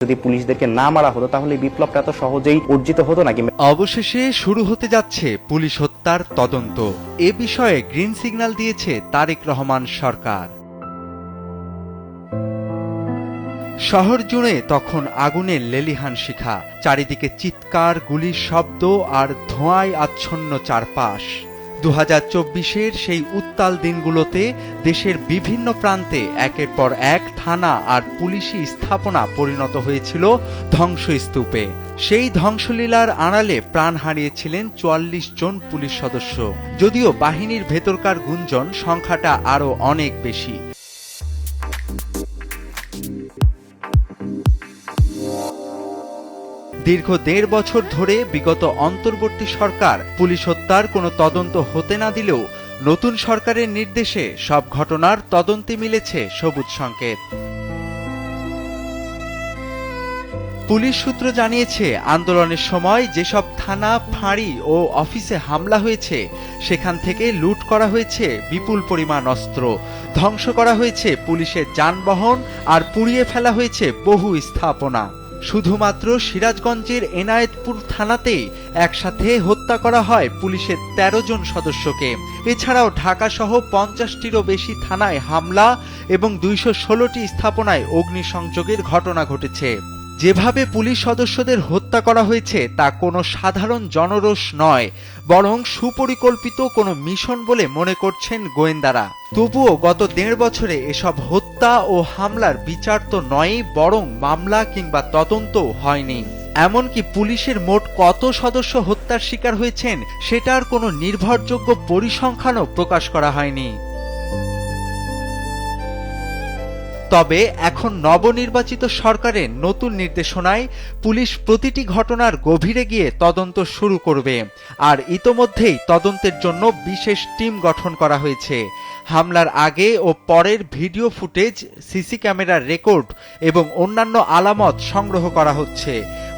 যদি পুলিশদেরকে না মারা হতো তাহলে বিপ্লবটা এত সহজেই অর্জিত হতো নাকি। অবশেষে শুরু হতে যাচ্ছে পুলিশ হত্যার তদন্ত। এ বিষয়ে গ্রিন সিগন্যাল দিয়েছে তারেক রহমান সরকার। শহর জুড়ে তখন আগুনের লেলিহান শিখা, চারিদিকে চিৎকার, গুলির শব্দ আর ধোঁয়ায় আচ্ছন্ন চারপাশ। 2024-এর সেই উত্তাল দিনগুলোতে দেশের বিভিন্ন প্রান্তে একের পর এক থানা আর পুলিশি স্থাপনা পরিণত হয়েছিল ধ্বংসস্তূপে। সেই ধ্বংসলীলার আড়ালে প্রাণ হারিয়েছিলেন 44 জন পুলিশ সদস্য। যদিও বাহিনীর ভেতরকার গুঞ্জন সংখ্যাটা আরও অনেক বেশি। দীর্ঘ 1.5 বছর ধরে বিগত অন্তর্বর্তী সরকার পুলিশ হত্যার কোনো তদন্ত হতে না দিলেও নতুন সরকারের নির্দেশে সব ঘটনার তদন্তে মিলেছে সবুজ সংকেত। পুলিশ সূত্র জানিয়েছে, আন্দোলনের সময় যেসব থানা, ফাঁড়ি ও অফিসে হামলা হয়েছে সেখান থেকে লুট করা হয়েছে বিপুল পরিমাণ অস্ত্র, ধ্বংস করা হয়েছে পুলিশের যানবাহন আর পুড়িয়ে ফেলা হয়েছে বহু স্থাপনা। শুধুমাত্র সিরাজগঞ্জের এনায়েতপুর থানাতেই একসাথে হত্যা করা হয় পুলিশের 13 জন সদস্যকে। এছাড়াও ঢাকাসহ 50টিরও বেশি থানায় হামলা এবং 216টি স্থাপনায় অগ্নিসংযোগের ঘটনা ঘটেছে। যেভাবে পুলিশ সদস্যদের হত্যা করা হয়েছে তা কোনো সাধারণ জনরোষ নয়, বরং সুপরিকল্পিত কোনো মিশন বলে মনে করছেন গোয়েন্দারা। তবুও গত 1.5 বছরে এসব হত্যা ও হামলার বিচার তো নয়ই, বরং মামলা কিংবা তদন্তও হয়নি। এমনকি পুলিশের মোট কত সদস্য হত্যার শিকার হয়েছেন সেটার কোনো নির্ভরযোগ্য পরিসংখ্যানও প্রকাশ করা হয়নি। তবে এখন নবনির্বাচিত সরকারের নতুন নির্দেশনায় পুলিশ প্রতিটি ঘটনার গভীরে গিয়ে তদন্ত শুরু করবে। আর ইতোমধ্যেই তদন্তের জন্য বিশেষ টিম গঠন করা হয়েছে। হামলার আগে ও পরের ভিডিও ফুটেজ, সিসি ক্যামেরার রেকর্ড এবং অন্যান্য আলামত সংগ্রহ করা হচ্ছে।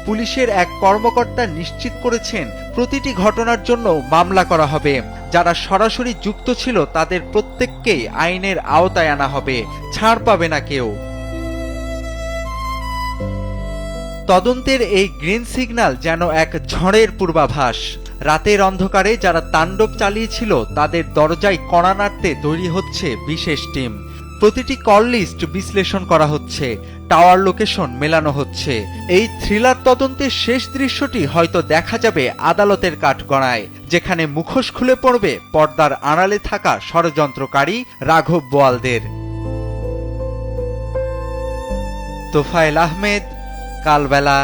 পুলিশের এক কর্মকর্তা নিশ্চিত করেছেন, প্রতিটি ঘটনার জন্য মামলা করা হবে। যারা সরাসরি যুক্ত ছিল তাদের প্রত্যেককেই আইনের আওতায় আনা হবে, ছাড় পাবে না কেউ। তদন্তের এই গ্রিন সিগন্যাল যেন এক ঝড়ের পূর্বাভাস। রাতের অন্ধকারে যারা তাণ্ডব চালিয়েছিল তাদের দরজায় কড়া নাড়তে তৈরি হচ্ছে বিশেষ টিম। প্রতিটি কল লিস্ট বিশ্লেষণ করা হচ্ছে, টাওয়ার লোকেশন মেলানো হচ্ছে। এই থ্রিলার তদন্তের শেষ দৃশ্যটি হয়তো দেখা যাবে আদালতের কাঠগড়ায়, যেখানে মুখোশ খুলে পড়বে পর্দার আড়ালে থাকা ষড়যন্ত্রকারী রাঘব বোয়ালদের। তোফায়েল আহমেদ, কালবেলা।